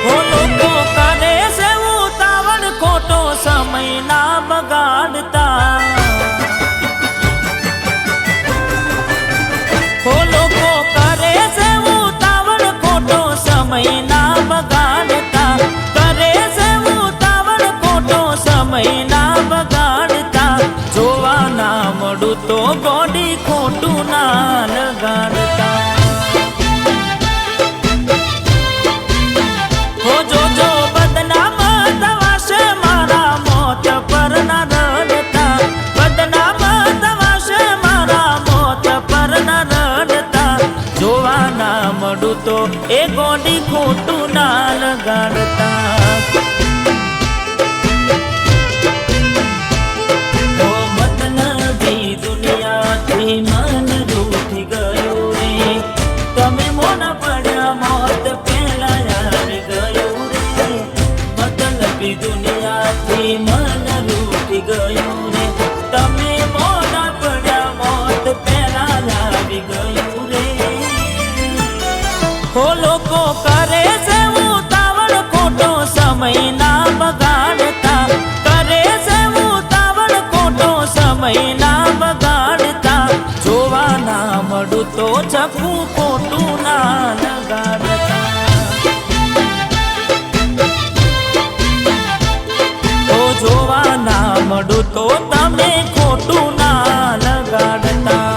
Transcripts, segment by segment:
ઓ લોકો કરે છે ઉતાવળ ખોટો સમય ના બગાડતા ઓ લોકો કરે છે ઉતાવળ ખોટો સમય ના બગાડતા કરે છે ઉતાવળ ખોટો સમય ના બગાડતા જોવા ના મળું તો ગોડી ખોટું ના લગાડતા તો એ ગોડી ખોટું ના લગાડતા ઓ મતલબી દુનિયાથી મન રૂઠી ગયું રે તમે મોના પડ્યા મોત પહેલા આવી ગયું રે મતલબી દુનિયાથી મન રૂઠી ગયું રે તમે મોના પડ્યા મોત પહેલા આવી ગયું રે ઓ લોકો કરે છે ઉતાવળ ખોટો સમય ના બગાડતા કરે છે ઉતાવળ ખોટો સમય ના બગાડતા જોવા ના મળું તો ચકવું ખોટું ના લગાડતા તો જોવા ના મળું તો તમે ખોટું ના લગાડતા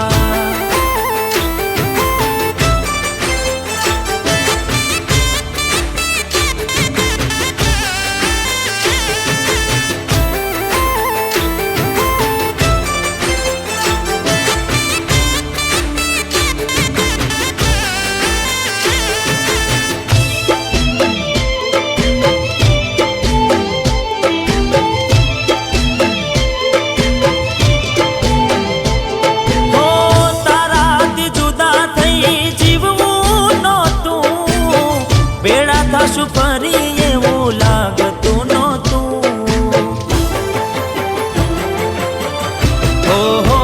થશું ફરી એવું લાગતું નહોતું ઓહો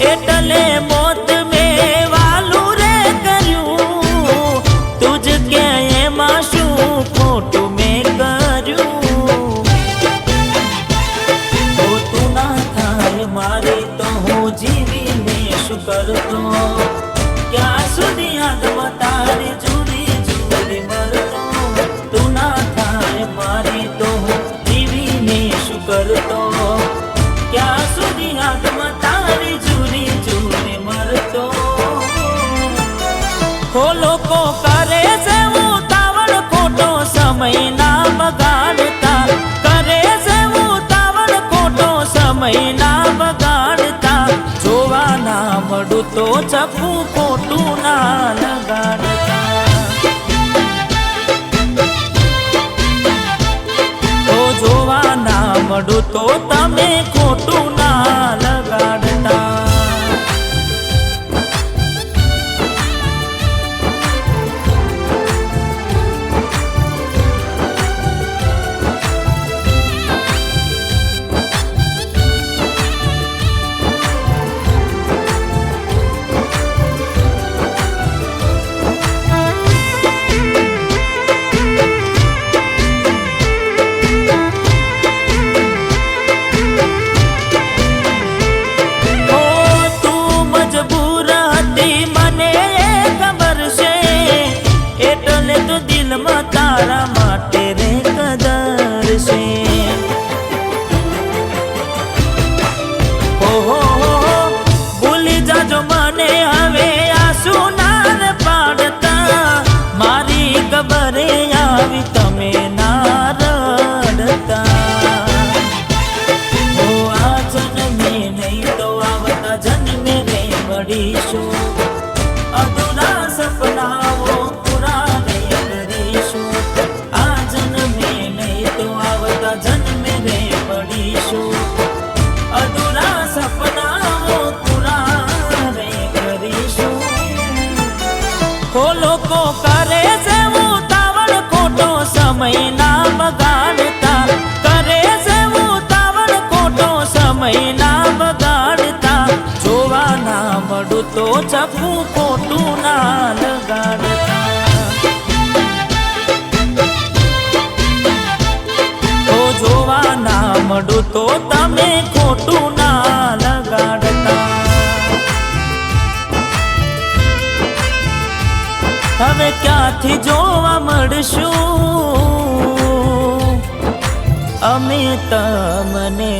એટલે મોત મેં વાલું રે કર્યું તુજ કે એમાં શું ખોટું મેં કર્યું તો તું ના થાય મારી તો હું જીવીને શું કરતો ક્યાં સુધી યાદમાં તારી જુદી તું ના થાય મારી તો જીવીને શું કરતો ક્યાં સુધી આંખમાં તારી જુરી જુરી મરતો ઓ લોકો કરે છે ઉતાવળ ખોટો સમય ના બગાડતા કરે છે ઉતાવળ ખોટો સમય ના બગાડતા જોવા ના મળું તો ચકવું ખોટું ના લગાડતા જોવા ના મળું તો તમે ખોટું ના લગાડતા તારા માટે રે કદર છે ઓહો ભૂલી જાજો મને હવે આંસુ ના પાડતા મારી ખબરે આવી તમે ના રડતા ઓ આ જન્મે નહીં તો આવતા જન્મે રે મળીશું અધૂરા સપનાઓ અધૂરા સપનાઓ પૂરા રે કરીશું ઓ લોકો કરે છે ઉતાવળ ખોટો સમય ના બગાડતા કરે છે ઉતાવળ ખોટો સમય ના બગાડતા જોવા ના મળું તો ચકવું ખોટું ના લગાડતા ગામડું તો તમે ખોટું ના લગાડતા. હવે ક્યાંથી જોવા મળશું અમે તમને.